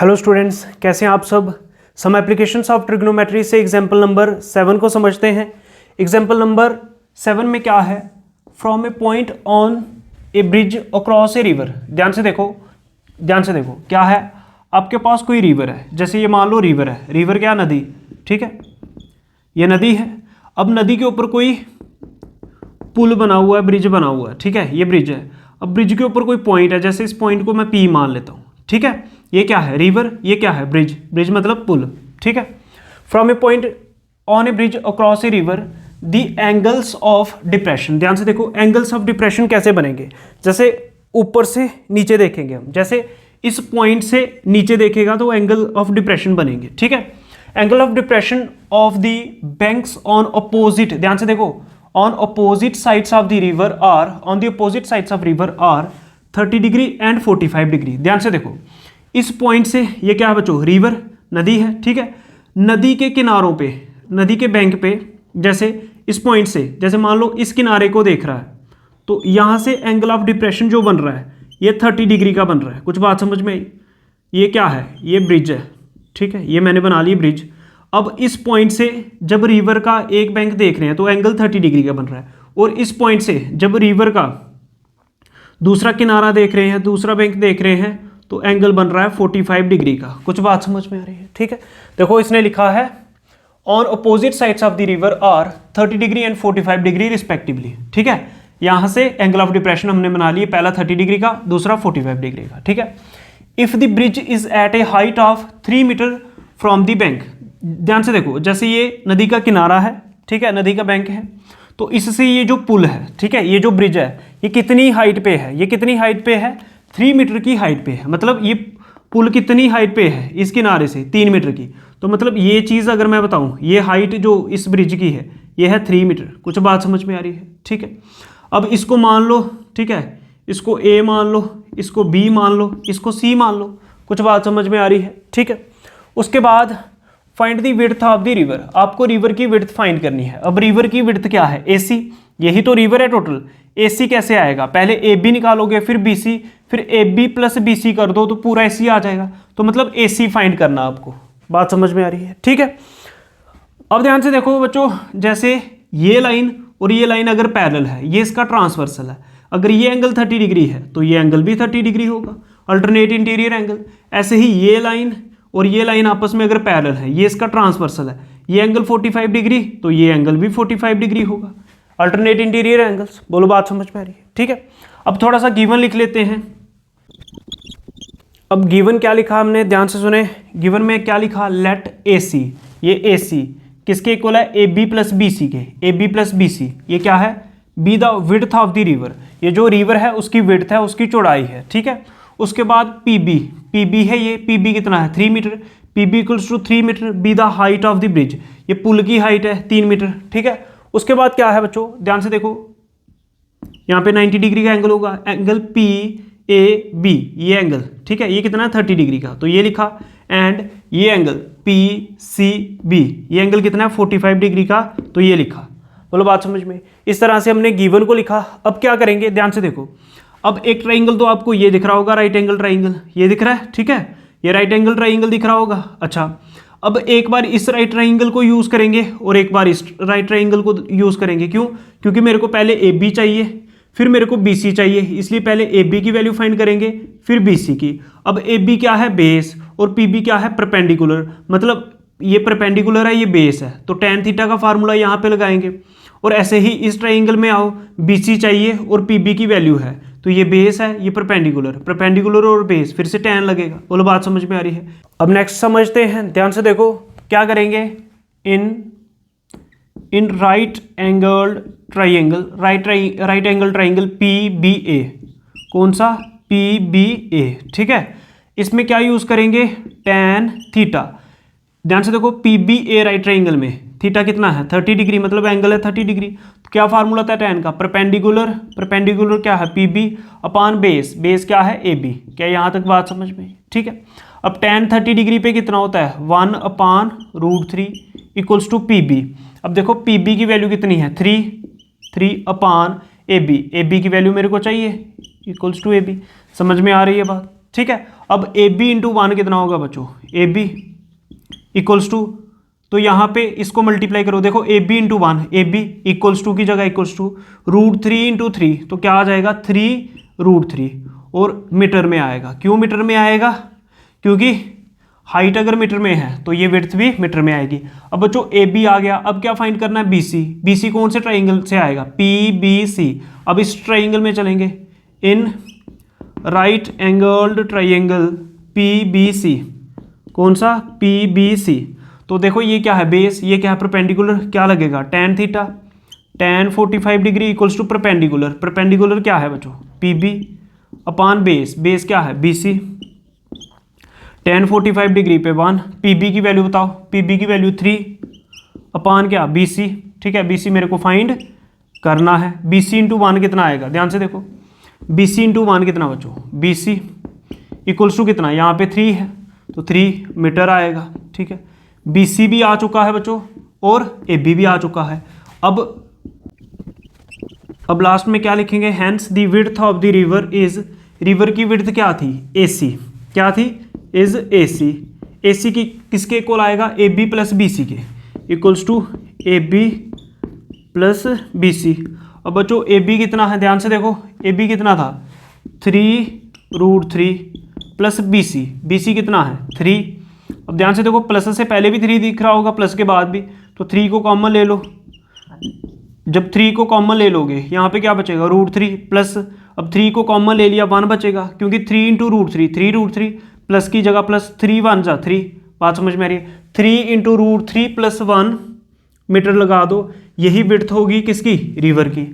Hello students, कैसे हैं आप सब। सम एप्लीकेशंस ऑफ ट्रिग्नोमेट्री से एग्जाम्पल नंबर 7 को समझते हैं। एग्जाम्पल नंबर 7 में क्या है, from A point on A bridge across a river. ध्यान से देखो क्या है, आपके पास कोई रिवर है, जैसे ये मान लो रिवर है। रिवर क्या, नदी, ठीक है, ये नदी है। अब नदी के ऊपर कोई पुल बना हुआ है, ब्रिज बना हुआ है, ठीक है, ये ब्रिज है। अब ब्रिज के ऊपर कोई पॉइंट है, जैसे इस पॉइंट को मैं पी मान लेता हूँ, ठीक है। ये क्या है, रिवर, ये क्या है, ब्रिज। ब्रिज मतलब पुल, ठीक है। From A point on A bridge across a river the angles of depression. ध्यान से देखो, एंगल्स ऑफ डिप्रेशन कैसे बनेंगे, जैसे ऊपर से नीचे देखेंगे हम, जैसे इस पॉइंट से नीचे देखेगा तो एंगल ऑफ डिप्रेशन बनेंगे, ठीक है। Angle of depression of the banks on opposite, ध्यान से देखो, on opposite sides of the river are, on the opposite sides of river are 30 degree and 45 degree. ध्यान से देखो, इस पॉइंट से ये क्या है बच्चों, रिवर, नदी है, ठीक है। नदी के किनारों पे, नदी के बैंक पे, जैसे इस पॉइंट से, जैसे मान लो इस किनारे को देख रहा है, तो यहाँ से एंगल ऑफ डिप्रेशन जो बन रहा है ये 30 डिग्री का बन रहा है। कुछ बात समझ में आई। ये क्या है, ये ब्रिज है, ठीक है, ये मैंने बना ली ब्रिज। अब इस पॉइंट से जब रिवर का एक बैंक देख रहे हैं तो एंगल 30 डिग्री का बन रहा है, और इस पॉइंट से जब रिवर का दूसरा किनारा देख रहे हैं, दूसरा बैंक देख रहे हैं, तो एंगल बन रहा है 45 डिग्री का। कुछ बात समझ में आ रही है, ठीक है। देखो इसने लिखा है on opposite sides of the river are 30 degree and 45 degree respectively, ठीक है। यहां से एंगल ऑफ डिप्रेशन हमने बना लिए, पहला 30 डिग्री का, दूसरा 45 डिग्री का, ठीक है। If the bridge is at a height of 3 metre from the bank. ध्यान से देखो, जैसे ये नदी का किनारा है, ठीक है, नदी का बैंक है, तो इससे ये जो पुल है, ठीक है, ये जो ब्रिज है, ये कितनी हाइट पे है, ये कितनी हाइट पे है, 3 मीटर की हाइट पे है। मतलब ये पुल कितनी हाइट पे है, इस किनारे से 3 मीटर की। तो मतलब ये चीज़ अगर मैं बताऊं, ये हाइट जो इस ब्रिज की है ये है 3 मीटर। कुछ बात समझ में आ रही है, ठीक है। अब इसको मान लो, ठीक है, इसको ए मान लो, इसको बी मान लो, इसको सी मान लो। कुछ बात समझ में आ रही है, ठीक है। उसके बाद find the width of the river. आपको रिवर की विड्थ फाइंड करनी है। अब रिवर की विड्थ क्या है, AC, यही तो रिवर है टोटल। AC कैसे आएगा, पहले AB निकालोगे, फिर BC, फिर AB प्लस BC कर दो तो पूरा AC आ जाएगा। तो मतलब AC फाइंड करना आपको। बात समझ में आ रही है, ठीक है। अब ध्यान से देखो बच्चों, जैसे ये लाइन और ये लाइन अगर पैरेलल है, ये इसका ट्रांसवर्सल है। अगर ये एंगल 30 डिग्री है तो ये एंगल भी 30 डिग्री होगा, अल्टरनेट इंटीरियर एंगल। ऐसे ही ये लाइन और ये लाइन आपस में अगर पैरेलल है, ये इसका ट्रांसवर्सल है, ये एंगल 45 डिग्री तो ये एंगल भी 45 डिग्री होगा, अल्टरनेट इंटीरियर एंगल्स। बोलो बात समझ में आ रही है, ठीक है। अब थोड़ा सा गिवन लिख लेते हैं। अब गिवन क्या लिखा हमने, ध्यान से सुने। गिवन में क्या लिखा, लेट AC, ये AC किसके इक्वल है, AB प्लस BC के। AB प्लस BC ये क्या है, be the width of the river. ये जो रिवर है उसकी विड्थ है, उसकी चौड़ाई है, ठीक है। उसके बाद PB है, ये PB कितना है, 3 metre. PB equals to 3 metre. Be the height of the bridge, ये पुल की हाइट है 3 मीटर, ठीक है। उसके बाद क्या है बच्चों, ध्यान से देखो, यहाँ पे 90 डिग्री का एंगल होगा, एंगल PAB, ये एंगल, ठीक है, ये कितना है 30 डिग्री का, तो ये लिखा। एंड ये एंगल PCB, ये एंगल कितना है 45 डिग्री का, तो ये लिखा। बोलो बात समझ में। इस तरह से हमने गिवन को लिखा। अब क्या करेंगे, ध्यान से देखो। अब एक ट्राइंगल तो आपको ये दिख रहा होगा, राइट एंगल ट्राइंगल, ये दिख रहा है, ठीक है, ये राइट एंगल ट्राइंगल दिख रहा होगा। अच्छा, अब एक बार इस राइट ट्राइंगल को यूज़ करेंगे और एक बार इस राइट ट्राइंगल को यूज़ करेंगे। क्यों, क्योंकि मेरे को पहले AB चाहिए, फिर मेरे को BC चाहिए, इसलिए पहले AB की वैल्यू फाइंड करेंगे, फिर BC की। अब AB क्या है, बेस, और PB क्या है, परपेंडिकुलर। मतलब ये परपेंडिकुलर है, ये बेस है, तो tan थीटा का फार्मूला यहाँ पे लगाएंगे। और ऐसे ही इस ट्राइंगल में आओ, BC चाहिए और PB की वैल्यू है, तो ये बेस है, ये परपेंडिकुलर और बेस, फिर से tan लगेगा। बोलो बात समझ में आ रही है। अब नेक्स्ट समझते हैं, ध्यान से देखो क्या करेंगे। In right angle triangle, right angle triangle PBA, कौन सा, PBA, ठीक है। इसमें क्या यूज करेंगे, tan थीटा। ध्यान से देखो, PBA राइट ट्राइंगल में थीटा कितना है 30 डिग्री, मतलब एंगल है 30 डिग्री। तो क्या फार्मूला था tan का, परपेंडिकुलर क्या है PB अपान बेस, बेस क्या है AB। क्या यहाँ तक बात समझ में, ठीक है। अब tan 30 डिग्री पे कितना होता है, 1/√3 इक्वल्स टू PB। अब देखो PB की वैल्यू कितनी है, 3 अपान AB, AB की वैल्यू मेरे को चाहिए, इक्वल्स टू AB। समझ में आ रही है बात, ठीक है। अब ए बी इंटू 1 कितना होगा बच्चों, ए बी इक्वल्स टू, तो यहाँ पे इसको मल्टीप्लाई करो, देखो A B into 1, A B equals to की जगह इक्वल्स टू √3 इंटू 3, तो क्या आ जाएगा 3√3, और मीटर में आएगा। क्यों मीटर में आएगा, क्योंकि हाइट अगर मीटर में है तो ये विड्थ भी मीटर में आएगी। अब बच्चों ए बी आ गया, अब क्या फाइंड करना है, बी सी। बी सी कौन से ट्राइंगल से आएगा, पी बी सी। अब इस ट्राइंगल में चलेंगे, in right angled triangle P B C, कौन सा, पी बी सी। तो देखो ये क्या है, बेस, ये क्या है, परपेंडिकुलर, क्या लगेगा, tan theta, tan 45 degree equals to perpendicular. Perpendicular क्या है बच्चों, P B upon base, base क्या है, बी सी। tan 45 डिग्री पे 1, पी बी की वैल्यू बताओ, पी बी की वैल्यू 3 अपान क्या, बी सी। ठीक है, बी सी मेरे को फाइंड करना है। बी सी इंटू 1 कितना आएगा, ध्यान से देखो, बी सी इंटू 1 कितना बच्चों, बी सी इक्वल्स टू कितना, यहाँ पे 3 है तो 3 मीटर आएगा। ठीक है, बी सी भी आ चुका है बच्चों और ए बी भी आ चुका है। अब लास्ट में क्या लिखेंगे, hence the width of the river is, river की विड्थ क्या थी, ए सी, क्या थी, इज ए सी। ए सी की किसके इक्वल आएगा, A B plus B C के equals to A B plus B C. अब बच्चों ए बी कितना है, ध्यान से देखो, ए बी कितना था 3√3 plus B C, B C कितना है 3। अब ध्यान से देखो, प्लस से पहले भी 3 दिख रहा होगा, प्लस के बाद भी, तो 3 को कॉमन ले लो। जब 3 को कॉमन ले लोगे यहाँ पे क्या बचेगा, √3 प्लस, अब 3 को कॉमन ले लिया 1 बचेगा, क्योंकि 3 इंटू √3, 3√3 प्लस की जगह प्लस, 3 1 जा 3, बात समझ में आ रही है। 3 इंटू √3 प्लस 1 मीटर लगा दो, यही विड्थ होगी किसकी, रिवर की।